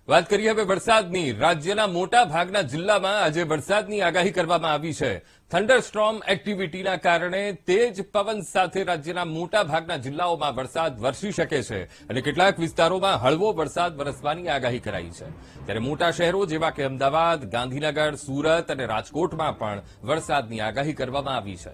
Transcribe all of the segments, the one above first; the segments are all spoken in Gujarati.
વાત કરીએ હવે વરસાદની. રાજ્યના મોટા ભાગના જિલ્લામાં આજે વરસાદની આગાહી કરવામાં આવી છે. થંડરસ્ટ્રોમ એક્ટિવિટીના કારણે તેજ પવન સાથે રાજ્યના મોટા ભાગના જિલ્લાઓમાં વરસાદ વરસી શકે છે અને કેટલાક વિસ્તારોમાં હળવો વરસાદ વરસવાની આગાહી કરાઈ છે. ત્યારે મોટા શહેરો જેવા કે અમદાવાદ, ગાંધીનગર, સુરત અને રાજકોટમાં પણ વરસાદની આગાહી કરવામાં આવી છે.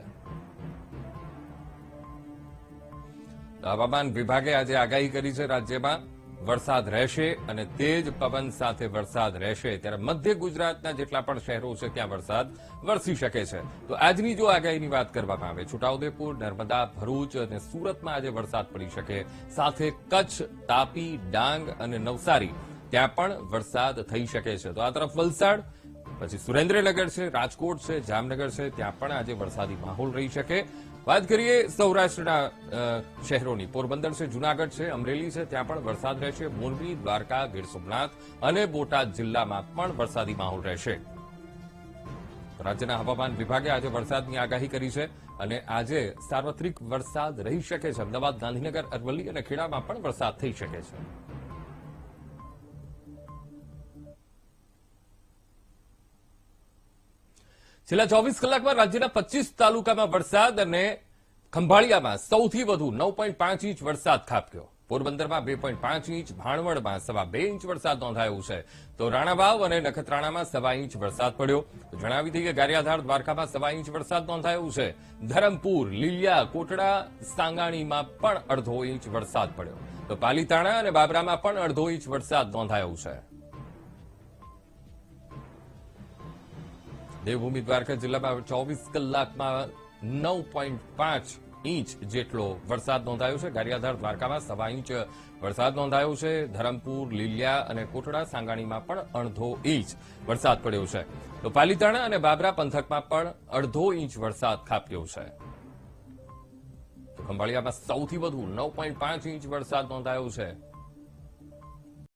હવામાન વિભાગે આજે આગાહી કરી છે રાજ્યમાં વરસાદ રહેશે અને તેજ પવન સાથે વરસાદ રહેશે. ત્યારે મધ્ય ગુજરાતના જેટલા પણ શહેરો છે ત્યાં વરસાદ વરસી શકે છે. તો આજની જો આગાહીની વાત કરવામાં આવે, છોટાઉદેપુર, નર્મદા, ભરૂચ અને સુરતમાં આજે વરસાદ પડી શકે. સાથે કચ્છ, તાપી, ડાંગ અને નવસારી ત્યાં પણ વરસાદ થઈ શકે છે. તો આ તરફ વલસાડ, પછી સુરેન્દ્રનગર છે, રાજકોટ છે, જામનગર છે, ત્યાં પણ આજે વરસાદી માહોલ રહી શકે. વાત કરીએ સૌરાષ્ટ્રના શહેરોની, પોરબંદર છે, જૂનાગઢ છે, અમરેલી છે, ત્યાં પણ વરસાદ રહેશે. મોરબી, દ્વારકા, ગીર સોમનાથ અને બોટાદ જિલ્લામાં પણ વરસાદી માહોલ રહેશે. રાજ્યના હવામાન વિભાગે આજે વરસાદની આગાહી કરી છે અને આજે સાર્વત્રિક વરસાદ રહી શકે છે. અમદાવાદ, ગાંધીનગર, અરવલ્લી અને ખેડામાં પણ વરસાદ થઈ શકે છે. છેલ્લા 24 કલાકમાં રાજ્યના 25 તાલુકામાં વરસાદ અને ખંભાળિયામાં સૌથી વધુ 9.5 ઇંચ વરસાદ ખાબક્યો. પોરબંદરમાં 2.5 ઇંચ, ભાણવડમાં 2.25 ઇંચ વરસાદ નોંધાયો છે. તો રાણાવાવ અને નખત્રાણામાં 1.25 ઇંચ વરસાદ પડ્યો. જણાવી દઈએ કે ગારિયાધાર, દ્વારકામાં 1.25 ઇંચ વરસાદ નોંધાયો છે. ધરમપુર, લીલિયા, કોટડા, સાંગાણીમાં પણ 1/2 ઇંચ વરસાદ પડ્યો. તો પાલીતાણા અને બાબરામાં પણ 1/2 ઇંચ વરસાદ નોંધાયો છે. દેવભૂમિ દ્વારકા જિલ્લામાં 24 કલાકમાં 9.5 ઇંચ જેટલો વરસાદ નોંધાયો છે. ગારિયાધાર, દ્વારકામાં 1.25 ઇંચ વરસાદ નોંધાયો છે. ધરમપુર, લીલિયા અને કોટડા, સાંગાણીમાં પણ 1/2 ઇંચ વરસાદ પડ્યો છે. તો પાલીતાણા અને બાબરા પંથકમાં પણ 1/2 ઇંચ વરસાદ ખાબક્યો છે. તો ખંભાળિયામાં સૌથી વધુ 9.5 ઇંચ વરસાદ નોંધાયો છે.